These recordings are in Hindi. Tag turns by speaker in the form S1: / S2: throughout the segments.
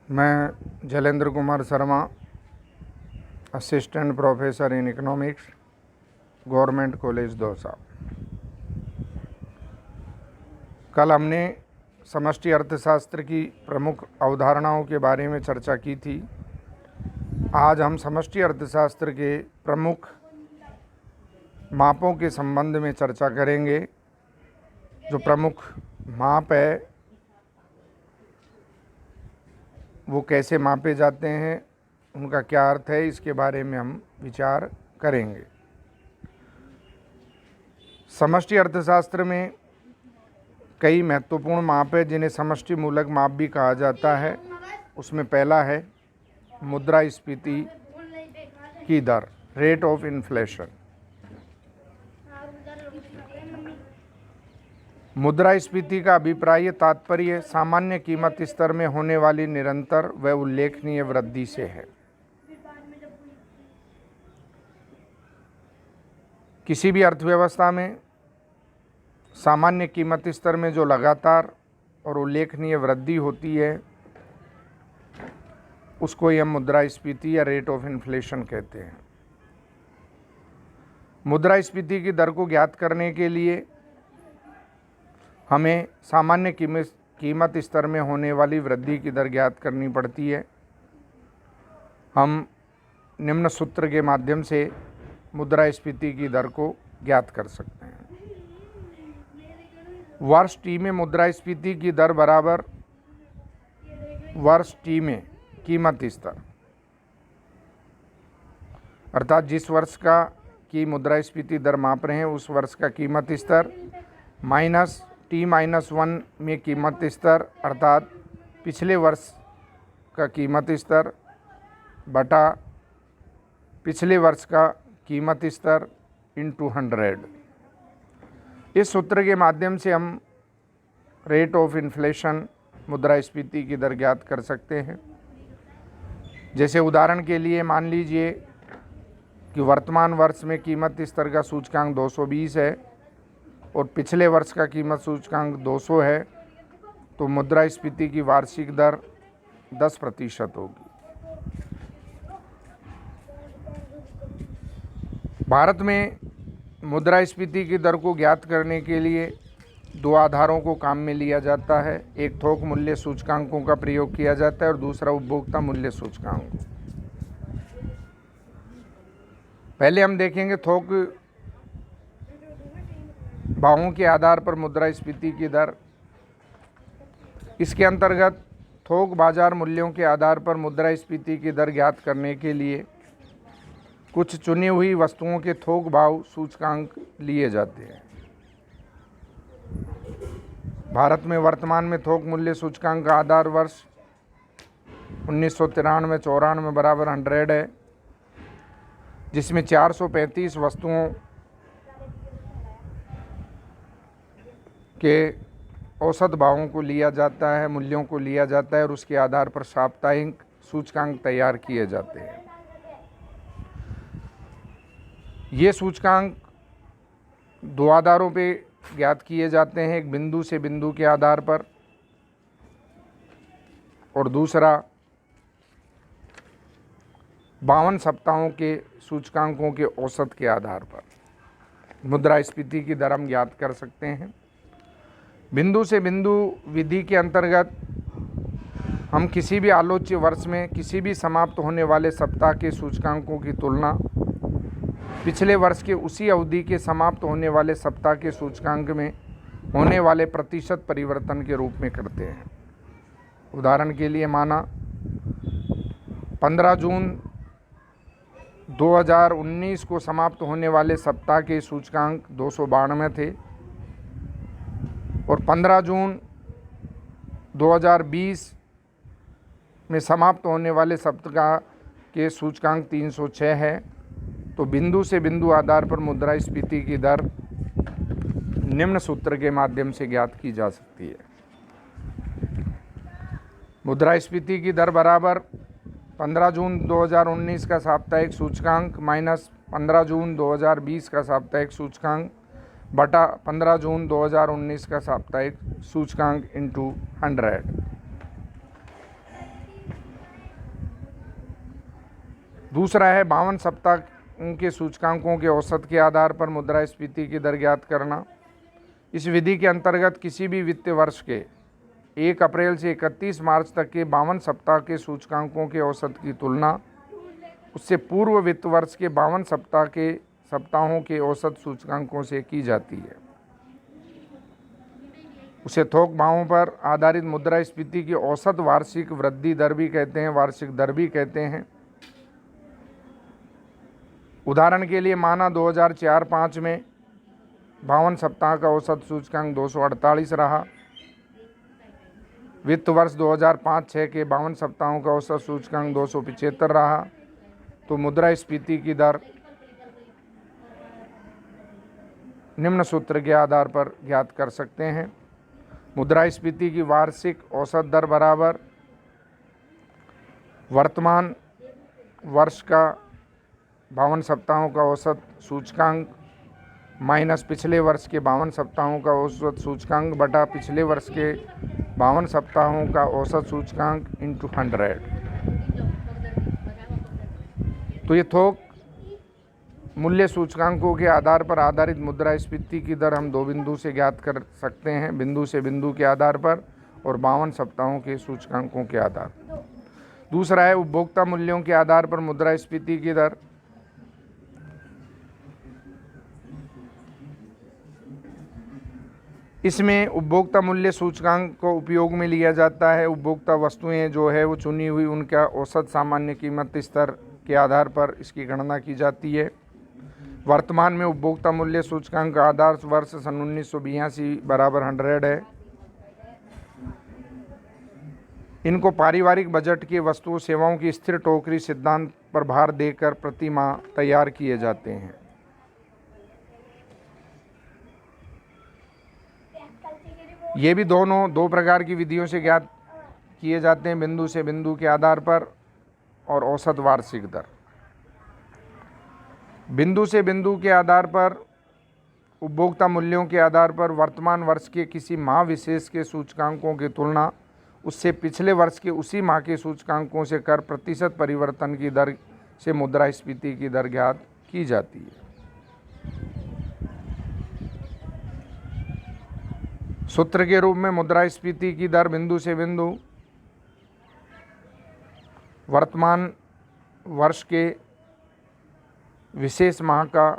S1: मैं Jalendra Kumar Sharma, assistant professor in economics, government college Dausa. कल हमने समष्टि अर्थशास्त्र की प्रमुख अवधारणाओं के बारे में चर्चा की थी। आज हम समष्टि अर्थशास्त्र के प्रमुख मापों के संबंध में चर्चा करेंगे। जो प्रमुख माप है वो कैसे मापे जाते हैं, उनका क्या अर्थ है, इसके बारे में हम विचार करेंगे। समष्टि अर्थशास्त्र में कई महत्वपूर्ण माप है जिन्हें समष्टि मूलक माप भी कहा जाता है। उसमें पहला है मुद्रास्फीति की दर, रेट ऑफ इन्फ्लेशन। मुद्रास्फीति का अभिप्राय तात्पर्य सामान्य कीमत स्तर में होने वाली निरंतर व उल्लेखनीय वृद्धि से है। किसी भी अर्थव्यवस्था में सामान्य कीमत स्तर में जो लगातार और उल्लेखनीय वृद्धि होती है उसको हम मुद्रास्फीति या रेट ऑफ इन्फ्लेशन कहते हैं। मुद्रास्फीति की दर को ज्ञात करने के लिए हमें सामान्य कीमत स्तर में होने वाली वृद्धि की दर ज्ञात करनी पड़ती है। हम निम्न सूत्र के माध्यम से मुद्रास्फीति की दर को ज्ञात कर सकते हैं। वर्ष टी में मुद्रास्फीति की दर बराबर वर्ष टी में कीमत स्तर, अर्थात जिस वर्ष का की मुद्रास्फीति दर माप रहे हैं उस वर्ष का कीमत स्तर माइनस T-1 में कीमत स्तर, अर्थात पिछले वर्ष का कीमत स्तर बटा पिछले वर्ष का कीमत स्तर इंटू 100। इस सूत्र के माध्यम से हम रेट ऑफ इन्फ्लेशन, मुद्रास्फीति की दर ज्ञात कर सकते हैं। जैसे उदाहरण के लिए मान लीजिए कि वर्तमान वर्ष में कीमत स्तर का सूचकांक 220 है और पिछले वर्ष का कीमत सूचकांक 200 है, तो मुद्रास्फीति की वार्षिक दर 10% होगी। भारत में मुद्रास्फीति की दर को ज्ञात करने के लिए दो आधारों को काम में लिया जाता है। एक थोक मूल्य सूचकांकों का प्रयोग किया जाता है और दूसरा उपभोक्ता मूल्य सूचकांक। पहले हम देखेंगे थोक भावों के आधार पर मुद्रास्फीति की दर। इसके अंतर्गत थोक बाजार मूल्यों के आधार पर मुद्रास्फीति की दर ज्ञात करने के लिए कुछ चुनी हुई वस्तुओं के थोक भाव सूचकांक लिए जाते हैं। भारत में वर्तमान में थोक मूल्य सूचकांक का आधार वर्ष 1993-94 बराबर 100 है, जिसमें 435 वस्तुओं के औसत भावों को लिया जाता है, मूल्यों को लिया जाता है और उसके आधार पर साप्ताहिक सूचकांक तैयार किए जाते हैं। ये सूचकांक दो आधारों पे ज्ञात किए जाते हैं, एक बिंदु से बिंदु के आधार पर और दूसरा 52 सप्ताहों के सूचकांकों के औसत के आधार पर मुद्रास्फीति की दर हम ज्ञात कर सकते हैं। बिंदु से बिंदु विधि के अंतर्गत हम किसी भी आलोच्य वर्ष में किसी भी समाप्त होने वाले सप्ताह के सूचकांकों की तुलना पिछले वर्ष के उसी अवधि के समाप्त होने वाले सप्ताह के सूचकांक में होने वाले प्रतिशत परिवर्तन के रूप में करते हैं। उदाहरण के लिए माना 15 जून 2019 को समाप्त होने वाले सप्ताह के सूचकांक 292 थे और 15 जून 2020 में समाप्त होने वाले सप्ताह के सूचकांक 306 है। तो बिंदु से बिंदु आधार पर मुद्रास्फीति की दर निम्न सूत्र के माध्यम से ज्ञात की जा सकती है। मुद्रास्फीति की दर बराबर 15 जून 2019 का साप्ताहिक सूचकांक माइनस 15 जून 2020 का साप्ताहिक सूचकांक बटा 15 जून 2019 का साप्ताहिक सूचकांक इंटू 100। दूसरा है 52 सप्ताह के सूचकांकों के औसत के आधार पर मुद्रास्फीति की दर ज्ञात करना। इस विधि के अंतर्गत किसी भी वित्तीय वर्ष के 1 अप्रैल से 31 मार्च तक के 52 सप्ताह के सूचकांकों के औसत की तुलना उससे पूर्व वित्त वर्ष के 52 सप्ताहों के औसत सूचकांकों से की जाती है। उसे थोक भावों पर आधारित मुद्रास्फीति की औसत वार्षिक वृद्धि दर भी कहते हैं, वार्षिक दर भी कहते हैं। उदाहरण के लिए माना 2004-05 में 52 सप्ताह का औसत सूचकांक 248 रहा। वित्त वर्ष 2005-06 के 52 सप्ताहों का औसत सूचकांक 275 रहा। तो मुद्रास्फीति की दर निम्न सूत्र के आधार पर ज्ञात कर सकते हैं। मुद्रास्फीति की वार्षिक औसत दर बराबर वर्तमान वर्ष का 52 सप्ताहों का औसत सूचकांक माइनस पिछले वर्ष के 52 सप्ताहों का औसत सूचकांक बटा पिछले वर्ष के 52 सप्ताहों का औसत सूचकांक इंटू 100। तो ये थोक मूल्य सूचकांकों के आधार पर आधारित मुद्रास्फीति की दर हम 2 बिंदु से ज्ञात कर सकते हैं, बिंदु से बिंदु के आधार पर और 52 सप्ताहों के सूचकांकों के आधार। दूसरा है उपभोक्ता मूल्यों के आधार पर मुद्रास्फीति की दर। इसमें उपभोक्ता मूल्य सूचकांक को उपयोग में लिया जाता है। उपभोक्ता वस्तुएं जो है वो चुनी हुई उनका औसत सामान्य कीमत स्तर के आधार पर इसकी गणना की जाती है। वर्तमान में उपभोक्ता मूल्य सूचकांक का आधार वर्ष सन 1982 बराबर 100 है। इनको पारिवारिक बजट के वस्तुओं सेवाओं की स्थिर टोकरी सिद्धांत पर भार देकर प्रति माह तैयार किए जाते हैं। ये भी दोनों 2 प्रकार की विधियों से ज्ञात किए जाते हैं, बिंदु से बिंदु के आधार पर और औसत वार्षिक दर। बिंदु से बिंदु के आधार पर उपभोक्ता मूल्यों के आधार पर वर्तमान वर्ष के किसी माह विशेष के सूचकांकों की तुलना उससे पिछले वर्ष के उसी माह के सूचकांकों से कर प्रतिशत परिवर्तन की दर से मुद्रास्फीति की दर ज्ञात की जाती है। सूत्र के रूप में मुद्रास्फीति की दर बिंदु से बिंदु वर्तमान वर्ष के विशेष माह का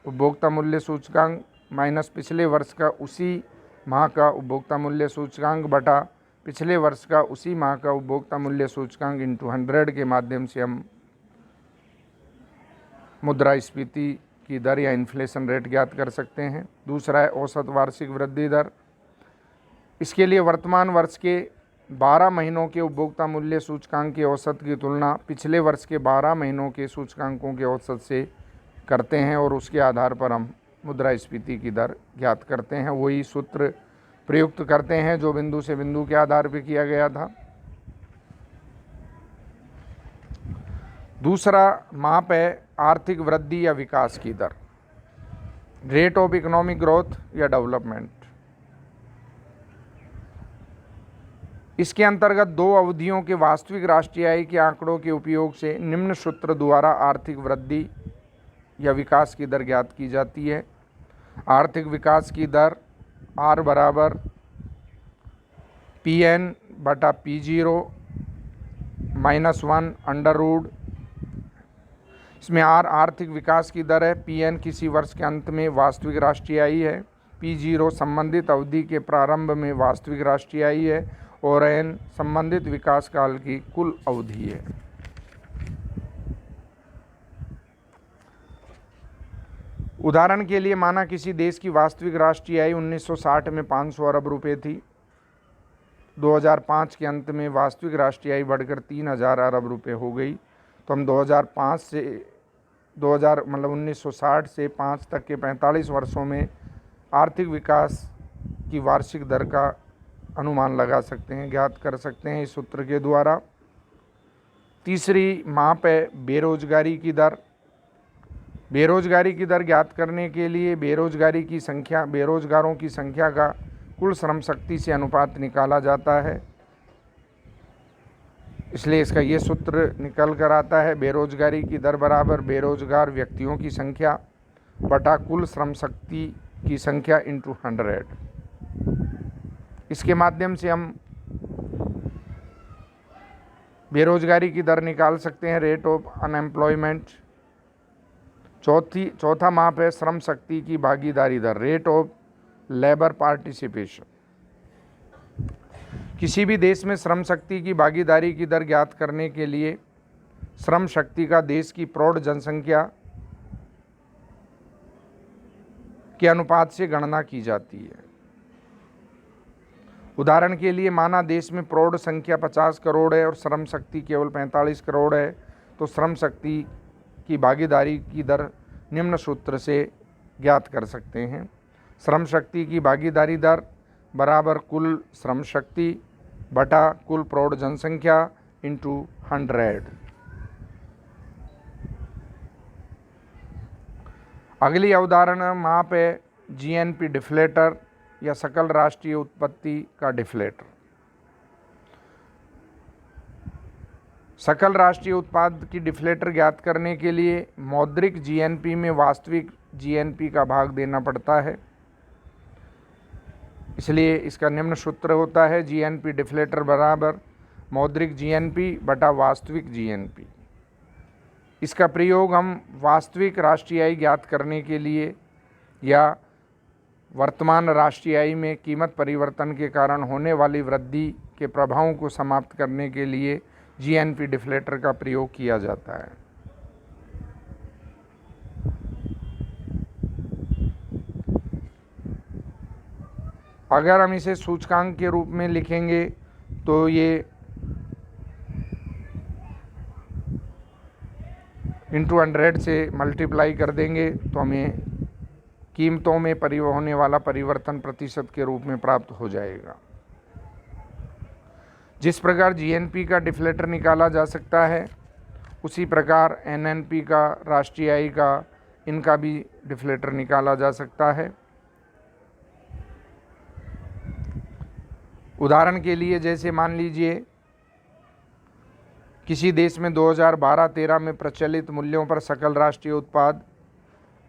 S1: उपभोक्ता मूल्य सूचकांक माइनस पिछले वर्ष का उसी माह का उपभोक्ता मूल्य सूचकांक बटा पिछले वर्ष का उसी माह का उपभोक्ता मूल्य सूचकांक इंटू 100 के माध्यम से हम मुद्रास्फीति की दर या इन्फ्लेशन रेट ज्ञात कर सकते हैं। दूसरा है औसत वार्षिक वृद्धि दर। इसके लिए वर्तमान वर्ष के 12 महीनों के उपभोक्ता मूल्य सूचकांक के औसत की तुलना पिछले वर्ष के 12 महीनों के सूचकांकों के औसत से करते हैं और उसके आधार पर हम मुद्रास्फीति की दर ज्ञात करते हैं। वही सूत्र प्रयुक्त करते हैं जो बिंदु से बिंदु के आधार पर किया गया था। दूसरा माप है आर्थिक वृद्धि या विकास की दर, रेट ऑफ इकोनॉमिक ग्रोथ या डेवलपमेंट। इसके अंतर्गत 2 अवधियों के वास्तविक राष्ट्रीय आय के आंकड़ों के उपयोग से निम्न सूत्र द्वारा आर्थिक वृद्धि या विकास की दर ज्ञात की जाती है। आर्थिक विकास की दर R बराबर PN बटा P0 -1 अंडर रूट। इसमें R आर्थिक विकास की दर है, PN किसी वर्ष के अंत में वास्तविक राष्ट्रीय आय है, P0 संबंधित अवधि के प्रारंभ में वास्तविक राष्ट्रीय आय है और N संबंधित विकास काल की कुल अवधि है। उदाहरण के लिए माना किसी देश की वास्तविक राष्ट्रीय आय 1960 में 500 अरब रुपये थी। 2005 के अंत में वास्तविक राष्ट्रीय आय बढ़कर 3000 अरब रुपये हो गई। तो हम 2005 से 1960 से 5 तक के 45 वर्षों में आर्थिक विकास की वार्षिक दर का अनुमान लगा सकते हैं, ज्ञात कर सकते हैं इस सूत्र के द्वारा। तीसरी माप है बेरोजगारी की दर। बेरोजगारी की दर ज्ञात करने के लिए बेरोजगारों की संख्या का कुल श्रम शक्ति से अनुपात निकाला जाता है। इसलिए इसका ये सूत्र निकल कर आता है, बेरोजगारी की दर बराबर बेरोजगार व्यक्तियों की संख्या बटा कुल श्रम शक्ति की संख्या इंटू 100। इसके माध्यम से हम बेरोजगारी की दर निकाल सकते हैं, रेट ऑफ अनएम्प्लॉयमेंट। चौथा माप है श्रम शक्ति की भागीदारी दर, रेट ऑफ लेबर पार्टिसिपेशन। किसी भी देश में श्रम शक्ति की भागीदारी की दर ज्ञात करने के लिए श्रम शक्ति का देश की प्रौढ़ जनसंख्या के अनुपात से गणना की जाती है। उदाहरण के लिए माना देश में प्रौढ़ संख्या 50 करोड़ है और श्रम शक्ति केवल 45 करोड़ है, तो श्रम शक्ति की भागीदारी की दर निम्न सूत्र से ज्ञात कर सकते हैं। श्रम शक्ति की भागीदारी दर बराबर कुल श्रम शक्ति बटा कुल प्रौढ़ जनसंख्या इंटू 100। अगली अवधारण माप है जीएनपी डिफ्लेटर या सकल राष्ट्रीय उत्पत्ति का डिफ्लेटर। सकल राष्ट्रीय उत्पाद की डिफ्लेटर ज्ञात करने के लिए मौद्रिक जीएनपी में वास्तविक जीएनपी का भाग देना पड़ता है। इसलिए इसका निम्न सूत्र होता है, जीएनपी डिफ्लेटर बराबर मौद्रिक जीएनपी बटा वास्तविक जीएनपी। इसका प्रयोग हम वास्तविक राष्ट्रीय आय ज्ञात करने के लिए या वर्तमान राष्ट्रीय आय में कीमत परिवर्तन के कारण होने वाली वृद्धि के प्रभावों को समाप्त करने के लिए जीएनपी डिफ्लेटर का प्रयोग किया जाता है। अगर हम इसे सूचकांक के रूप में लिखेंगे तो ये इंटू 100 से मल्टीप्लाई कर देंगे तो हमें कीमतों में होने वाला परिवर्तन प्रतिशत के रूप में प्राप्त हो जाएगा। जिस प्रकार जीएनपी का डिफ्लेटर निकाला जा सकता है, उसी प्रकार एनएनपी का, राष्ट्रीय आय का, इनका भी डिफ्लेटर निकाला जा सकता है। उदाहरण के लिए जैसे मान लीजिए किसी देश में 2012-13 में प्रचलित मूल्यों पर सकल राष्ट्रीय उत्पाद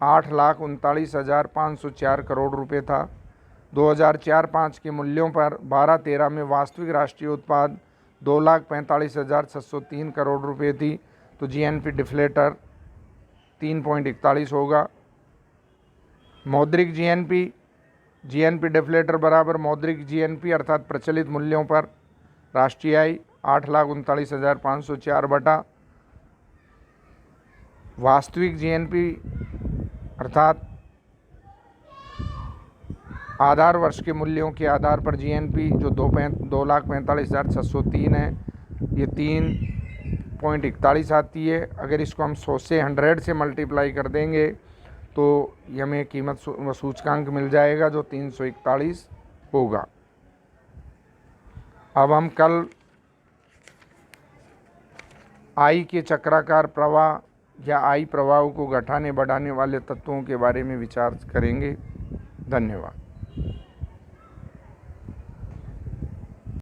S1: 8,39,504 करोड़ रुपए था। 2004-05 के मूल्यों पर 12-13 में वास्तविक राष्ट्रीय उत्पाद 2,45,603 करोड़ रुपए थी, तो जीएनपी डिफ्लेटर 3.41 होगा। मौद्रिक जीएनपी डिफ्लेटर बराबर मौद्रिक जीएनपी अर्थात प्रचलित मूल्यों पर राष्ट्रीय आय 8,39,504 बटा वास्तविक जीएनपी अर्थात आधार वर्ष के मूल्यों के आधार पर जीएनपी जो 2,45,603 है, ये 3.41 आती है। अगर इसको हम 100 से 100 से मल्टीप्लाई कर देंगे तो हमें कीमत सूचकांक मिल जाएगा जो 341 होगा। अब हम कल आई के चक्राकार प्रवाह या आई प्रवाह को घटाने बढ़ाने वाले तत्वों के बारे में विचार करेंगे। धन्यवाद।